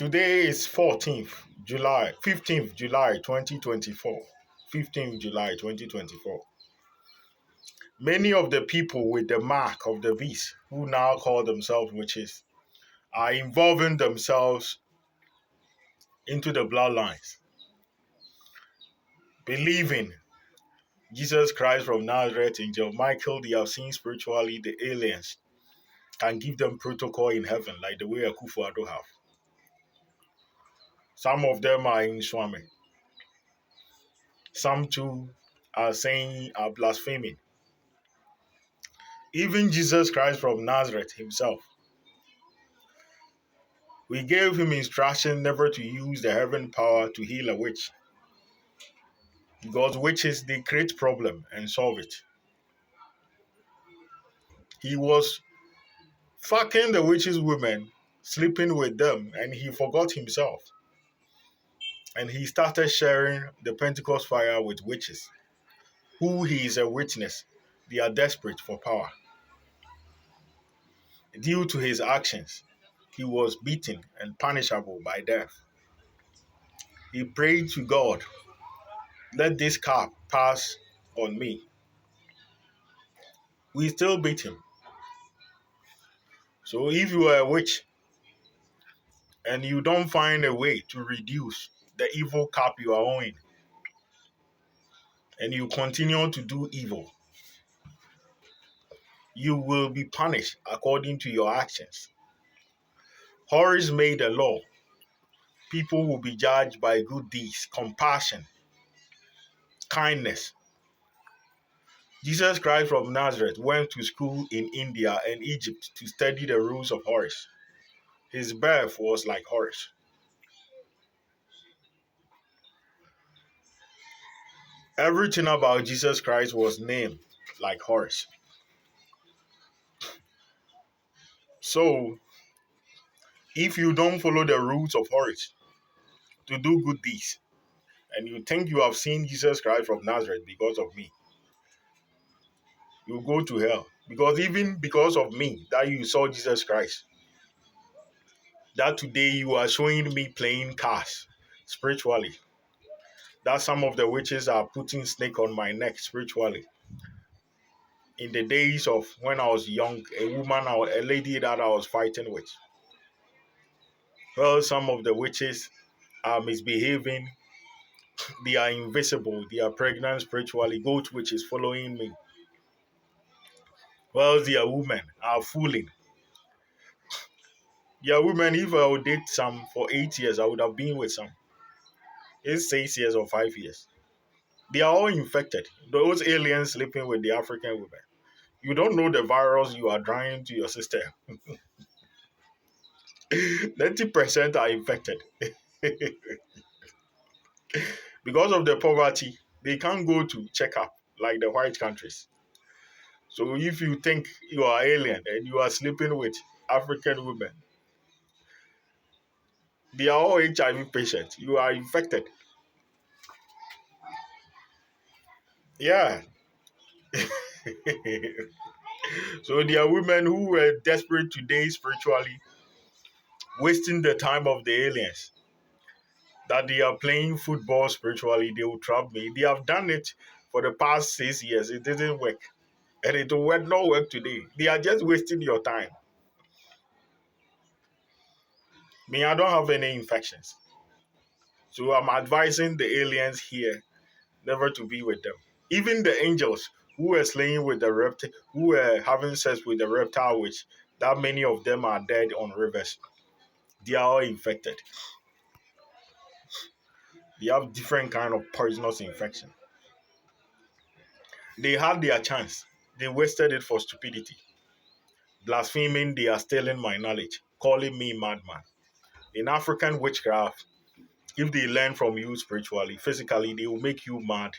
Today is 14th July, 15th July 2024. 15th July 2024. Many of the people with the mark of the beast, who now call themselves witches, are involving themselves into the bloodlines, believing Jesus Christ from Nazareth, Angel Michael, they have seen spiritually the aliens, can give them protocol in heaven like the way Akufo-Addo have. Some of them are in Swami. Some too are blaspheming. Even Jesus Christ from Nazareth himself, we gave him instruction never to use the heaven power to heal a witch. Because witches, they create problem and solve it. He was fucking the witches' women, sleeping with them, and he forgot himself. And he started sharing the Pentecost fire with witches, who he is a witness. They are desperate for power. Due to his actions, he was beaten and punishable by death. He prayed to God, let this cup pass on me. We still beat him. So if you are a witch and you don't find a way to reduce the evil cup you are owing, and you continue to do evil, you will be punished according to your actions. Horus made a law. People will be judged by good deeds, compassion, kindness. Jesus Christ from Nazareth went to school in India and Egypt to study the rules of Horus. His birth was like Horus. Everything about Jesus Christ was named like Horus. So, if you don't follow the rules of Horus to do good deeds, and you think you have seen Jesus Christ from Nazareth because of me, you go to hell. Because even because of me, that you saw Jesus Christ, that today you are showing me playing cards spiritually, that some of the witches are putting snake on my neck spiritually. In the days of when I was young, a lady that I was fighting with. Well, some of the witches are misbehaving. They are invisible. They are pregnant spiritually. Goat witches following me. Well, they are women are fooling. They are women. If I would date some for 8 years, I would have been with some. It's 6 years or 5 years. They are all infected. Those aliens sleeping with the African women. You don't know the virus you are drawing to your system. 90% are infected. Because of the poverty, they can't go to checkup like the white countries. So if you think you are alien and you are sleeping with African women, they are all HIV patients. You are infected. Yeah. So there are women who were desperate today spiritually, wasting the time of the aliens. That they are playing football spiritually, they will trap me. They have done it for the past 6 years. It didn't work. And it will not work today. They are just wasting your time. Me, I don't have any infections. So I'm advising the aliens here never to be with them. Even the angels who were slaying with the reptile, who were having sex with the reptile witch, that many of them are dead on rivers. They are all infected. They have different kind of poisonous infection. They had their chance. They wasted it for stupidity. Blaspheming, they are stealing my knowledge, calling me madman. In African witchcraft, if they learn from you spiritually, physically, they will make you mad,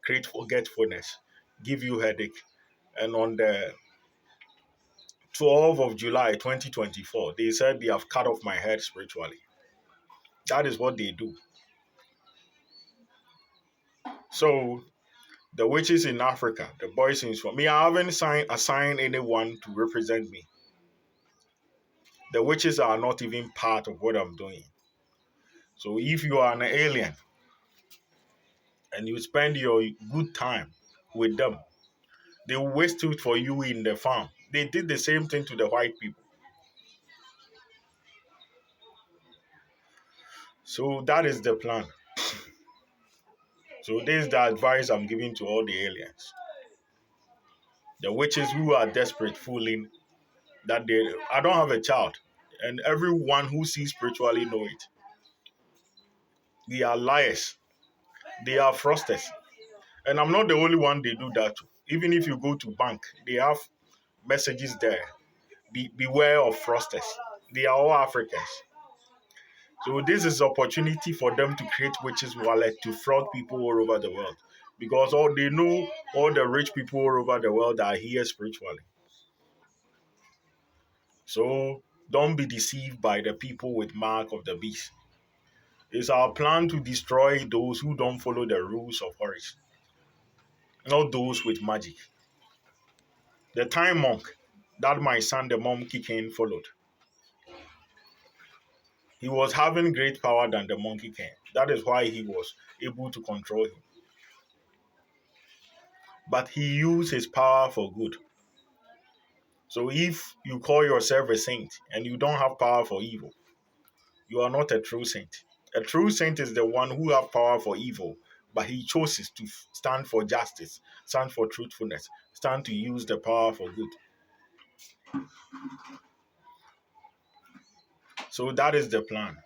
create forgetfulness, give you headache. And on the 12th of July 2024, they said they have cut off my head spiritually. That is what they do. So the witches in Africa, the boys in Swami, I haven't assigned anyone to represent me. The witches are not even part of what I'm doing. So if you are an alien and you spend your good time with them, they will waste it for you in the farm. They did the same thing to the white people. So that is the plan. So this is the advice I'm giving to all the aliens. The witches who are desperate, fooling that I don't have a child. And everyone who sees spiritually know it. They are liars. They are frosters. And I'm not the only one they do that to. Even if you go to bank, they have messages there. Beware of frosters. They are all Africans. So this is opportunity for them to create witches wallet to fraud people all over the world. Because all they know, all the rich people all over the world are here spiritually. So don't be deceived by the people with mark of the beast. It's our plan to destroy those who don't follow the rules of Horus, not those with magic. The time monk that my son, the monkey king, followed. He was having great power than the monkey king. That is why he was able to control him. But he used his power for good. So if you call yourself a saint and you don't have power for evil, you are not a true saint. A true saint is the one who have power for evil, but he chooses to stand for justice, stand for truthfulness, stand to use the power for good. So that is the plan.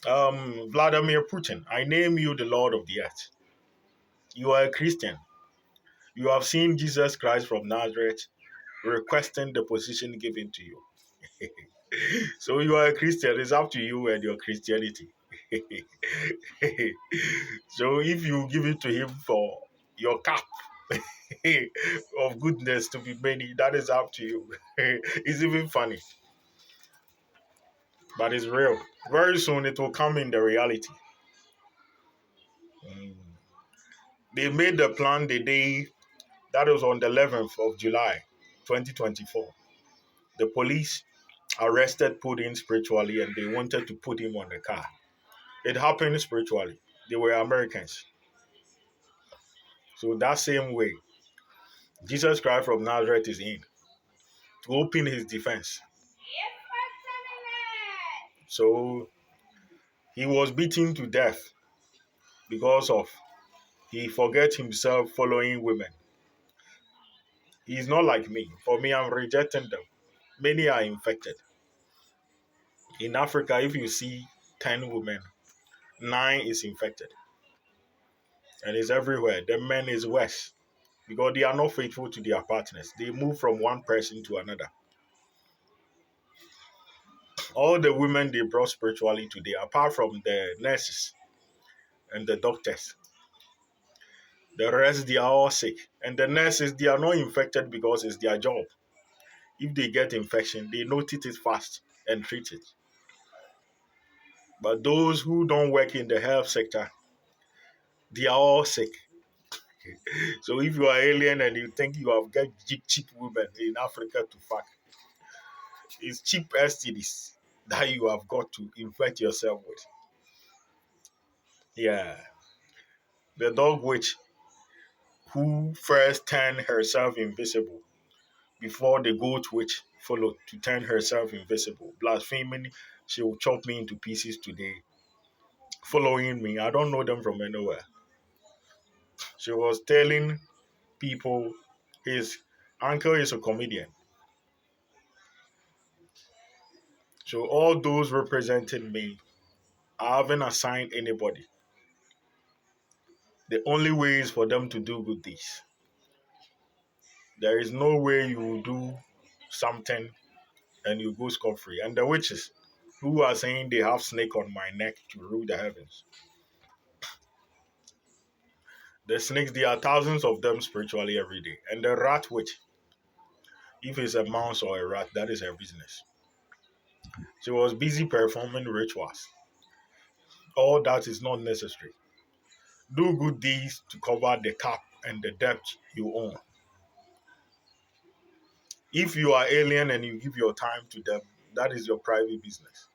Vladimir Putin, I name you the Lord of the earth. You are a Christian. You have seen Jesus Christ from Nazareth requesting the position given to you. So you are a Christian. It's up to you and your Christianity. So if you give it to him for your cap of goodness to be many, that is up to you. It's even funny, but it's real. Very soon it will come in the reality. Mm. They made the plan the day that was on the 11th of July, 2024. The police arrested Putin spiritually and they wanted to put him on the car. It happened spiritually. They were Americans. So that same way, Jesus Christ from Nazareth is in to open his defense. So he was beaten to death because of he forget himself following women. He's not like me. For me, I'm rejecting them. Many are infected. In Africa, if you see 10 women, 9 is infected. And it's everywhere. The men is worse because they are not faithful to their partners. They move from one person to another. All the women they brought spiritually today, apart from the nurses and the doctors, the rest they are all sick. And the nurses, they are not infected because it's their job. If they get infection, they notice it fast and treat it. But those who don't work in the health sector, they are all sick. So if you are alien and you think you have got cheap women in Africa to fuck, it's cheap STDs that you have got to infect yourself with. Yeah. The dog witch who first turned herself invisible before the goat witch followed to turn herself invisible. Blaspheming, she will chop me into pieces today. Following me, I don't know them from anywhere. She was telling people his uncle is a comedian. So all those representing me, I haven't assigned anybody. The only way is for them to do good deeds. There is no way you will do something and you go scot-free. And the witches who are saying they have snake on my neck to rule the heavens. The snakes, there are thousands of them spiritually every day. And the rat witch, if it's a mouse or a rat, that is her business. She was busy performing rituals. All that is not necessary. Do good deeds to cover the cap and the debt you own. If you are alien and you give your time to them, that is your private business.